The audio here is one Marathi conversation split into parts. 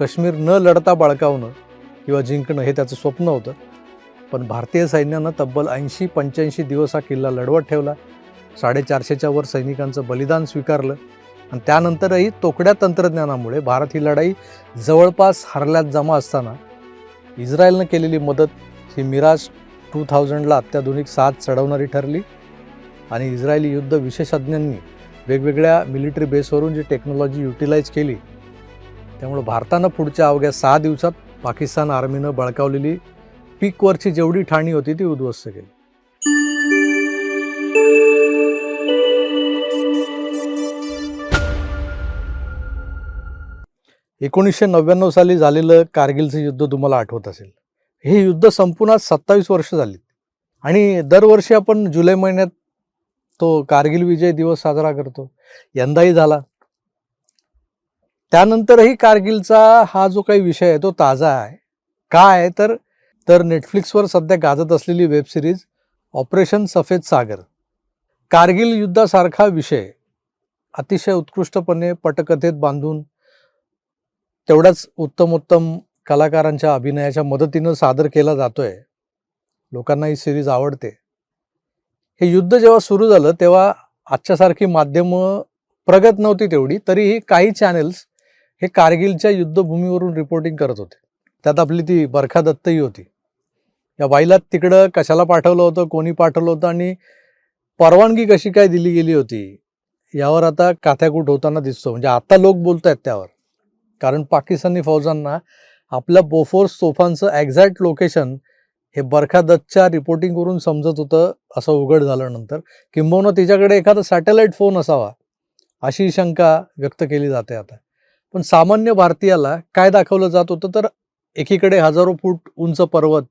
काश्मीर न लढता बळकावणं किंवा जिंकणं हे त्याचं स्वप्न होतं. पण भारतीय सैन्यानं तब्बल 80-85 दिवस हा किल्ला लढवत ठेवला. 450च्या वर सैनिकांचं बलिदान स्वीकारलं आणि त्यानंतरही तोकड्या तंत्रज्ञानामुळे भारत ही लढाई जवळपास हरल्यात जमा असताना इस्रायलनं केलेली मदत ही मिराज 2000ला अत्याधुनिक साथ चढवणारी ठरली आणि इस्रायली युद्ध विशेषज्ञांनी वेगवेगळ्या मिलिटरी बेसवरून जी टेक्नॉलॉजी युटिलाइज केली त्यामुळे भारतानं पुढच्या अवघ्या 6 दिवसात पाकिस्तान आर्मीनं बळकावलेली पीकवरची जेवढी ठाणी होती ती उद्ध्वस्त केली. ...1999 साली झालेलं कारगिलचं युद्ध तुम्हाला आठवत असेल. हे युद्ध संपून आज 27 वर्ष झाली आणि दरवर्षी आपण जुलै महिन्यात तो कारगिल विजय दिवस साजरा करतो. यंदाही झाला. त्यानंतरही कारगिलचा हा जो काही विषय आहे तो ताजा आहे. काय तर नेटफ्लिक्सवर सध्या गाजत असलेली वेब सिरीज ऑपरेशन सफेद सागर. कारगिल युद्धासारखा विषय अतिशय उत्कृष्टपणे पटकथेत बांधून तेवढ्याच उत्तमोत्तम कलाकारांच्या अभिनयाच्या मदतीनं सादर केला जातोय. लोकांना ही सिरीज आवडते. हे युद्ध जेव्हा सुरू झालं तेव्हा आजच्यासारखी माध्यमं प्रगत नव्हती तेवढी, तरीही काही चॅनल्स हे कारगिलच्या युद्धभूमीवरून रिपोर्टिंग करत होते. त्यात आपली ती बरखा दत्तही होती. या बाईला तिकडं कशाला पाठवलं होतं, कोणी पाठवलं होतं आणि परवानगी कशी काय दिली गेली होती यावर आता काथ्याकूट होताना दिसतो. म्हणजे आता लोक बोलत आहेत त्यावर. कारण पाकिस्तानी फौजांना आपल्या बोफोर्स तोफांचं एक्झॅक्ट लोकेशन हे बरखा दत्तच्या रिपोर्टिंगवरून समजत होतं असं उघड झाल्यानंतर. किंबहुना तिच्याकडे एखादा सॅटेलाइट फोन असावा अशी शंका व्यक्त केली जाते आता. पण सामान्य भारतीयाला काय दाखवलं जात होतं तर एकीकडे हजारो फूट उंच पर्वत,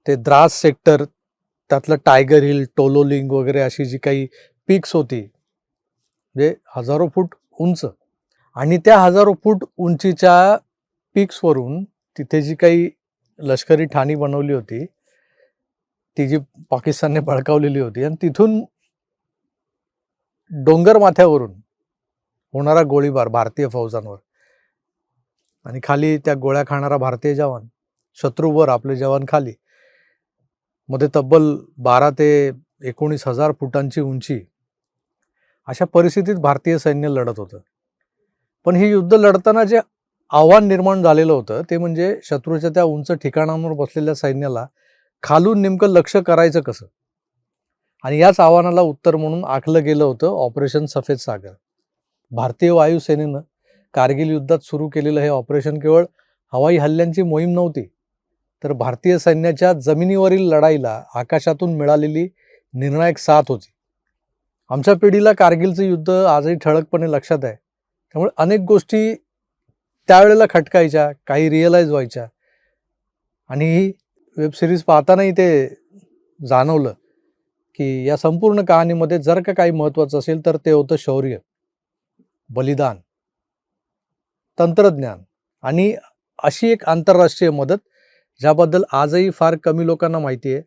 ते द्रास सेक्टर, त्यातलं टायगर हिल, टोलोलिंग वगैरे अशी जी काही पीक्स होती म्हणजे हजारो फूट उंच, आणि त्या हजारो फूट उंचीच्या पीक्सवरून तिथे जी काही लष्करी ठाणी बनवली होती ती जी पाकिस्तानने बळकावलेली होती आणि तिथून डोंगर माथ्यावरून होणारा गोळीबार भारतीय फौजांवर आणि खाली त्या गोळ्या खाणारा भारतीय जवान, शत्रूवर आपले जवान खाली, मध्ये तब्बल 12 ते 19,000 फुटांची उंची, अशा परिस्थितीत भारतीय सैन्य लढत होतं. पण हे युद्ध लढताना जे आव्हान निर्माण झालेलं होतं ते म्हणजे शत्रूच्या त्या उंच ठिकाणांवर बसलेल्या सैन्याला खालून नेमकं लक्ष करायचं कसं. आणि याच आव्हानाला उत्तर म्हणून आखलं गेलं होतं ऑपरेशन सफेद सागर. भारतीय वायुसेनेनं कारगिल युद्धात सुरू केलेलं हे ऑपरेशन केवळ हवाई हल्ल्यांची मोहीम नव्हती, तर भारतीय सैन्याच्या जमिनीवरील लढाईला आकाशातून मिळालेली निर्णायक साथ होती. आमच्या पिढीला कारगिलचं युद्ध आजही ठळकपणे लक्षात आहे. त्यामुळे अनेक गोष्टी त्यावेळेला खटकायच्या, काही रिअलाइज व्हायच्या आणि ही वेब सिरीज पाहतानाही ते जाणवलं की या संपूर्ण कहाणीमध्ये जर का काही महत्त्वाचं असेल तर ते होतं शौर्य, बलिदान, तंत्रज्ञान आणि अशी एक आंतरराष्ट्रीय मदत ज्याबद्दल आजही फार कमी लोकांना माहिती आहे.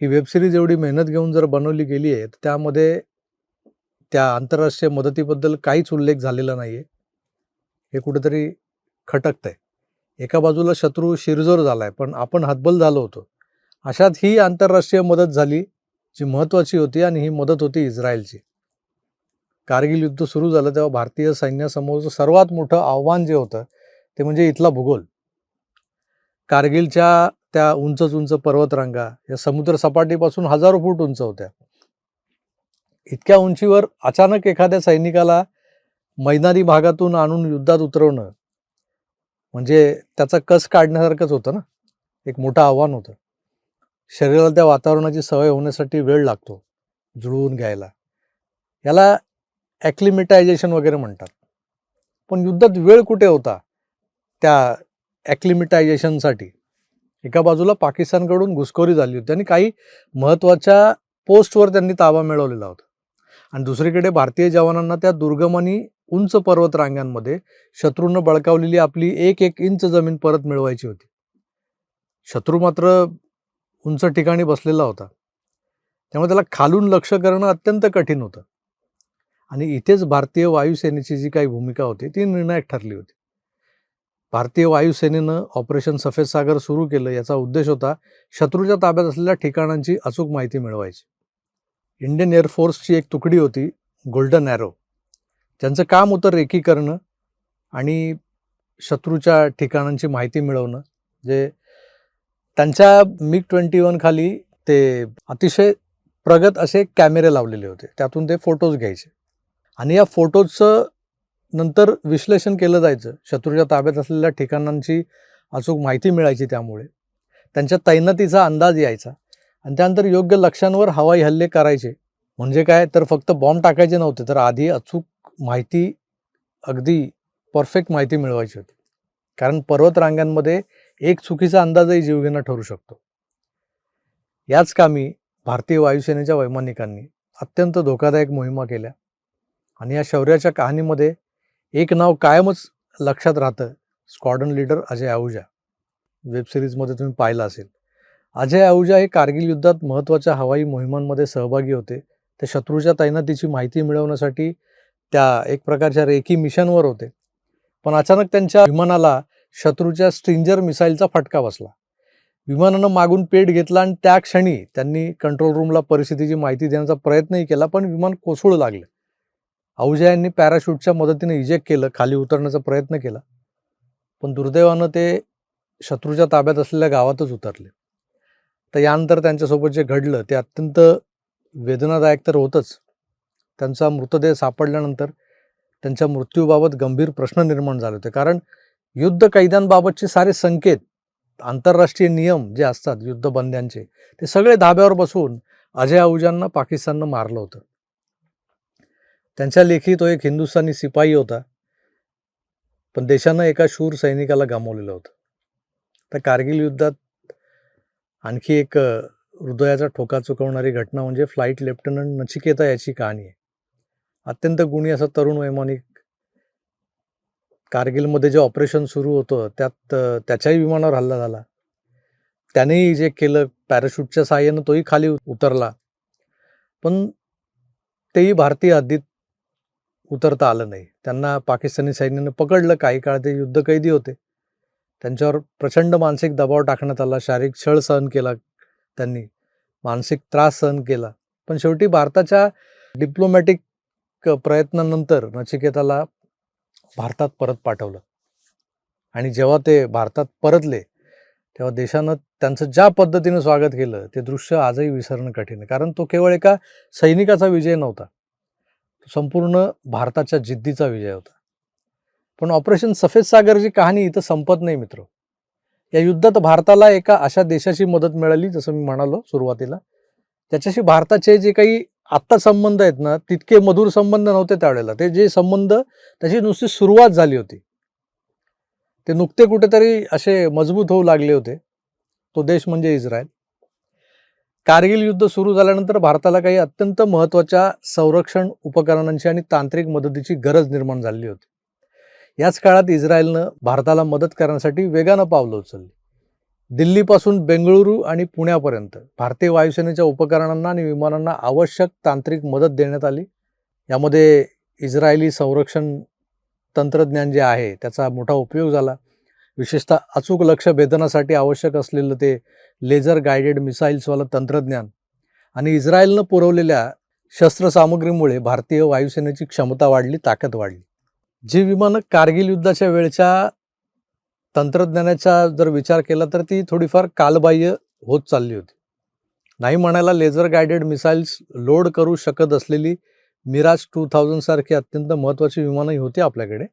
ही वेब सिरीज एवढी मेहनत घेऊन जर बनवली गेली आहे तर त्यामध्ये त्या आंतरराष्ट्रीय मदतीबद्दल काहीच उल्लेख झालेला नाही आहे. हे कुठेतरी खटकतंय. एका बाजूला शत्रू शिरजोर झालाय पण आपण हतबल झालो होतो. अशात ही आंतरराष्ट्रीय मदत झाली जी महत्त्वाची होती आणि ही मदत होती इस्रायलची. कारगिल युद्ध सुरू झालं तेव्हा भारतीय सैन्यासमोरचं सर्वात मोठं आव्हान जे होतं ते म्हणजे इथला भूगोल. कारगिलच्या त्या उंच पर्वतरांगा या समुद्र सपाटीपासून हजारो फूट उंच होत्या. इतक्या उंचीवर अचानक एखाद्या सैनिकाला मैदानी भागातून आणून युद्धात उतरवणं म्हणजे त्याचा कस काढण्यासारखंच होतं ना. एक मोठं आव्हान होतं. शरीराला त्या वातावरणाची सवय होण्यासाठी वेळ लागतो जुळवून घ्यायला. याला ॲक्लिमेटायझेशन वगैरे म्हणतात. पण युद्धात वेळ कुठे होता त्या ॲक्लिमेटायझेशनसाठी. एका बाजूला पाकिस्तानकडून घुसखोरी झाली होती आणि काही महत्त्वाच्या पोस्टवर त्यांनी ताबा मिळवलेला होता आणि दुसरीकडे भारतीय जवानांना त्या दुर्गम आणि उंच पर्वतरांगांमध्ये शत्रूनं बळकावलेली आपली एक इंच जमीन परत मिळवायची होती. शत्रू मात्र उंच ठिकाणी बसलेला होता. त्यामुळे त्याला खालून लक्ष करणं अत्यंत कठीण होतं आणि इथेच भारतीय वायुसेनेची जी काही भूमिका होती ती निर्णायक ठरली होती. भारतीय वायुसेनेनं ऑपरेशन सफेद सागर सुरू केलं. याचा उद्देश होता शत्रूच्या ताब्यात असलेल्या ठिकाणांची अचूक माहिती मिळवायची. इंडियन एअरफोर्सची एक तुकडी होती, गोल्डन ॲरो. ज्यांचं काम होतं रेकी करणं आणि शत्रूच्या ठिकाणांची माहिती मिळवणं. जे त्यांच्या MiG-21 खाली ते अतिशय प्रगत असे कॅमेरे लावलेले होते. त्यातून ते फोटोज घ्यायचे आणि या फोटोजचं नंतर विश्लेषण केलं जायचं. शत्रूच्या ताब्यात असलेल्या ठिकाणांची अचूक माहिती मिळायची. त्यामुळे त्यांच्या तैनातीचा अंदाज यायचा आणि त्यानंतर योग्य लक्ष्यांवर हवाई हल्ले करायचे. म्हणजे काय तर फक्त बॉम्ब टाकायचे नव्हते, तर आधी अचूक माहिती, अगदी परफेक्ट माहिती मिळवायची होती. कारण पर्वतरांगांमध्ये एक चुकीचा अंदाजही जीवघेणा ठरू शकतो. याच कामी भारतीय वायुसेनेच्या वैमानिकांनी अत्यंत धोकादायक मोहिमा केल्या आणि या शौर्याच्या कहाणीमध्ये एक नाव कायमच लक्षात राहतं, स्क्वॉड्रन लीडर अजय आहूजा. वेबसिरीजमध्ये तुम्ही पाहिलं असेल. अजय आहूजा हे कारगिल युद्धात महत्त्वाच्या हवाई मोहिमांमध्ये सहभागी होते. ते शत्रूच्या तैनातीची माहिती मिळवण्यासाठी त्या एक प्रकारच्या रेकी मिशनवर होते. पण अचानक त्यांच्या विमानाला शत्रूच्या स्ट्रिंजर मिसाईलचा फटका बसला. विमानानं मागून पेट घेतला आणि त्या क्षणी त्यांनी कंट्रोल रूमला परिस्थितीची माहिती देण्याचा प्रयत्नही केला, पण विमान कोसळू लागलं. आहूजा यांनी पॅराशूटच्या मदतीने इजेक्ट केलं, खाली उतरण्याचा प्रयत्न केला, पण दुर्दैवानं ते शत्रूच्या ताब्यात असलेल्या गावातच उतरले. तर यानंतर त्यांच्यासोबत जे घडलं ते अत्यंत वेदनादायक तर होतंच. त्यांचा मृतदेह सापडल्यानंतर त्यांच्या मृत्यूबाबत गंभीर प्रश्न निर्माण झाले होते. कारण युद्ध कैद्यांबाबतचे सारे संकेत, आंतरराष्ट्रीय नियम जे असतात युद्धबंद्यांचे, ते सगळे धाब्यावर बसवून अजय आहूजांना पाकिस्ताननं मारलं होतं. त्यांच्या लेखी तो एक हिंदुस्थानी शिपाई होता, पण देशानं एका शूर सैनिकाला गमावलेलं होतं. तर कारगिल युद्धात आणखी एक हृदयाचा ठोका चुकवणारी घटना म्हणजे फ्लाईट लेफ्टनंट नचिकेता याची कहाणी आहे. अत्यंत गुणी असा तरुण वैमानिक. कारगिलमध्ये जे ऑपरेशन सुरू होतं त्यात त्याच्याही विमानावर हल्ला झाला. त्यानेही जे केलं पॅराशूटच्या साहाय्यानं तोही खाली उतरला, पण तेही भारतीय हद्दीत उतरता आलं नाही. त्यांना पाकिस्तानी सैन्यानं पकडलं. काही काळ ते युद्धकैदी होते. त्यांच्यावर प्रचंड मानसिक दबाव टाकण्यात आला, शारीरिक छळ सहन केला त्यांनी, मानसिक त्रास सहन केला. पण शेवटी भारताच्या डिप्लोमॅटिक प्रयत्नानंतर नचिकेताला भारतात परत पाठवलं आणि जेव्हा ते भारतात परतले तेव्हा देशानं त्यांचं ज्या पद्धतीनं स्वागत केलं ते दृश्य आजही विसरणं कठीण आहे. कारण तो केवळ एका सैनिकाचा विजय नव्हता, तो संपूर्ण भारताच्या जिद्दीचा विजय होता. पण ऑपरेशन सफेद सागरची कहाणी इथं संपत नाही मित्र. या युद्धात भारताला एका अशा देशाची मदत मिळाली, जसं मी म्हणालो सुरुवातीला, त्याच्याशी भारताचे जे काही आत्ता संबंध आहेत ना, तितके मधुर संबंध नव्हते त्यावेळेला. ते जे संबंध, त्याची नुसती सुरुवात झाली होती. ते नुकते कुठेतरी असे मजबूत होऊ लागले होते. तो देश म्हणजे इस्रायल. कारगिल युद्ध सुरू झाल्यानंतर भारताला काही अत्यंत महत्त्वाच्या संरक्षण उपकरणांची आणि तांत्रिक मदतीची गरज निर्माण झाली होती. याच काळात इस्रायलनं भारताला मदत करण्यासाठी वेगानं पावलं उचलली. दिल्लीपासून बेंगळुरू आणि पुण्यापर्यंत भारतीय वायुसेनेच्या उपकरणांना आणि विमानांना आवश्यक तांत्रिक मदत देण्यात आली. यामध्ये इस्रायली संरक्षण तंत्रज्ञान जे आहे त्याचा मोठा उपयोग झाला. विशेषतः अचूक लक्ष्य भेदनासाठी आवश्यक असलेलं ते लेझर गायडेड मिसाईल्सवालं तंत्रज्ञान आणि इस्रायलनं पुरवलेल्या शस्त्रसामुग्रीमुळे भारतीय वायुसेनेची क्षमता वाढली, ताकद वाढली. जी विमानं कारगिल युद्धाच्या वेळच्या तंत्रज्ञानाचा जर विचार केला तर ती थोडीफार कालबाह्य होत चालली होती. नाही म्हणायला लेझर गायडेड मिसाईल्स लोड करू शकत असलेली मिराज 2000 सारखी अत्यंत महत्त्वाची विमानंही होती आपल्याकडे,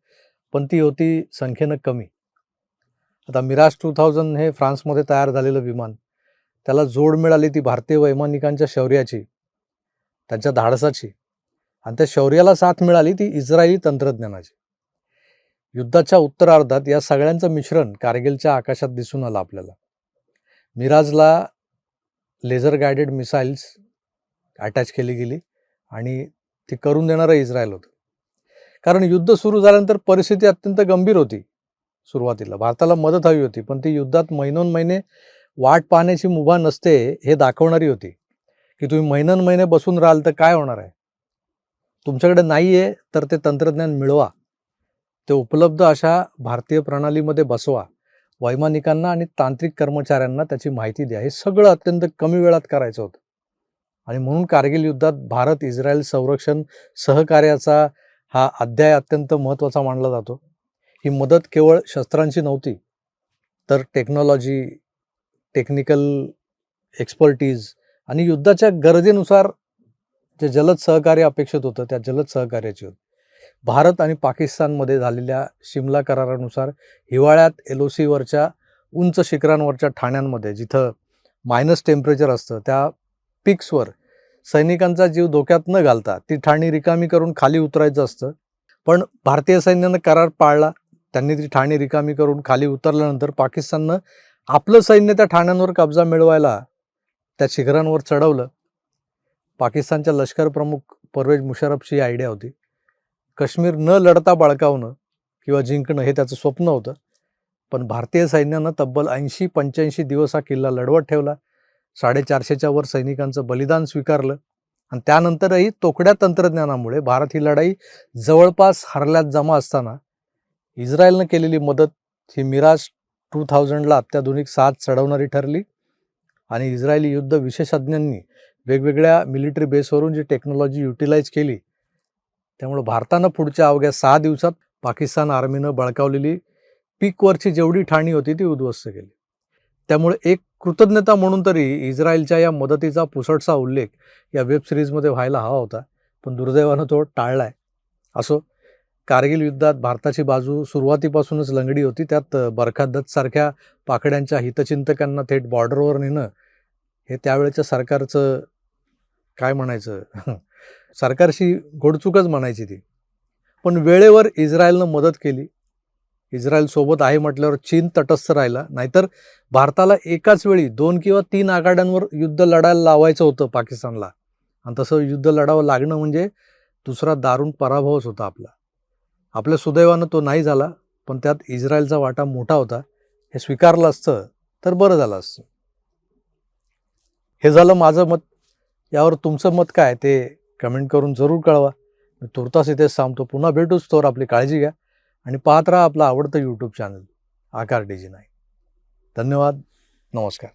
पण ती होती संख्येनं कमी. आता मिराज 2000 हे फ्रान्समध्ये तयार झालेलं विमान, त्याला जोड मिळाली ती भारतीय वैमानिकांच्या शौर्याची, त्यांच्या धाडसाची, आणि त्या शौर्याला साथ मिळाली ती इस्रायली तंत्रज्ञानाची. युद्धाच्या उत्तरार्धात या सगळ्यांचं मिश्रण कारगिलच्या आकाशात दिसून आलं आपल्याला. मिराजला लेझर गायडेड मिसाईल्स अटॅच केली गेली आणि ती करून देणारं इस्रायल होतं. कारण युद्ध सुरू झाल्यानंतर परिस्थिती अत्यंत गंभीर होती. सुरुवातीला भारताला मदत हवी होती, पण ती युद्धात महिनोन्महिने वाट पाहण्याची मुभा नसते हे दाखवणारी होती. की तुम्ही महिनोन्महिने बसून राहाल तर काय होणार आहे. तुमच्याकडे नाही आहे तर ते तंत्रज्ञान मिळवा. ते उपलब्ध अशा भारतीय प्रणालीमध्ये बसवा, वैमानिकांना आणि तांत्रिक कर्मचाऱ्यांना त्याची माहिती द्या. हे सगळं अत्यंत कमी वेळात करायचं होतं. आणि म्हणून कारगिल युद्धात भारत इस्रायल संरक्षण सहकार्याचा हा अध्याय अत्यंत महत्त्वाचा मानला जातो. ही मदत केवळ शस्त्रांची नव्हती, तर टेक्नॉलॉजी, टेक्निकल एक्सपर्टीज आणि युद्धाच्या गरजेनुसार जे जलद सहकार्य अपेक्षित होतं त्या जलद सहकार्याची होती. भारत आणि पाकिस्तानमध्ये झालेल्या शिमला करारानुसार हिवाळ्यात LOCवरच्या उंच शिखरांवरच्या ठाण्यांमध्ये जिथं मायनस टेम्परेचर असतं त्या पिक्सवर सैनिकांचा जीव धोक्यात न घालता ती ठाणी रिकामी करून खाली उतरायचं असतं. पण भारतीय सैन्यानं करार पाळला. त्यांनी ती ठाणी रिकामी करून खाली उतरल्यानंतर पाकिस्ताननं आपलं सैन्य त्या ठाण्यांवर कब्जा मिळवायला त्या शिखरांवर चढवलं. पाकिस्तानच्या लष्कर प्रमुख परवेज मुशर्रफची आयडिया होती. काश्मीर न लढता बळकावणं किंवा जिंकणं हे त्याचं स्वप्न होतं. पण भारतीय सैन्यानं तब्बल 80-85 दिवस हा किल्ला लढवत ठेवला. 450च्या वर सैनिकांचं बलिदान स्वीकारलं आणि त्यानंतरही तोकड्या तंत्रज्ञानामुळे भारत ही लढाई जवळपास हरल्यात जमा असताना इस्रायलनं केलेली मदत ही मिराज 2000ला अत्याधुनिक साथ चढवणारी ठरली आणि इस्रायली युद्ध विशेषज्ञांनी वेगवेगळ्या मिलिटरी बेसवरून जी टेक्नॉलॉजी युटिलाइज केली त्यामुळे भारतानं पुढच्या अवघ्या 6 दिवसात पाकिस्तान आर्मीनं बळकावलेली पीकवरची जेवढी ठाणी होती ती उद्ध्वस्त केली. त्यामुळे एक कृतज्ञता म्हणून तरी इस्रायलच्या या मदतीचा पुसटसा उल्लेख या वेब सिरीजमध्ये व्हायला हवा होता, पण दुर्दैवानं तो टाळलाय. असो, कारगिल युद्धात भारताची बाजू सुरुवातीपासूनच लंगडी होती. त्यात बरखा दत्तसारख्या पाकड्यांच्या हितचिंतकांना थेट बॉर्डरवर नेणं हे त्यावेळेच्या सरकारचं काय म्हणायचं सरकारशी घोडचूकच म्हणायची ती. पण वेळेवर इस्रायलनं मदत केली. इस्रायल सोबत आहे म्हटल्यावर चीन तटस्थ राहिला. नाहीतर भारताला एकाच वेळी 2 किंवा 3 आघाड्यांवर युद्ध लढायला लावायचं होतं पाकिस्तानला. आणि तसं युद्ध लढावं लागणं म्हणजे दुसरा दारुण पराभवच होता आपला. आपल्या सुदैवानं तो नाही झाला, पण त्यात इस्रायलचा वाटा मोठा होता. हे स्वीकारलं असतं तर बरं झालं असतं. हे झालं माझं मत. यावर तुमचं मत काय ते कमेंट करून जरूर कळवा. मी तुर्तास इथेच थांबतो. पुन्हा भेटूच, तोवर आपली काळजी घ्या आणि पाहत राहा आपलं आवडतं YouTube चॅनल आकार DG9. धन्यवाद. नमस्कार.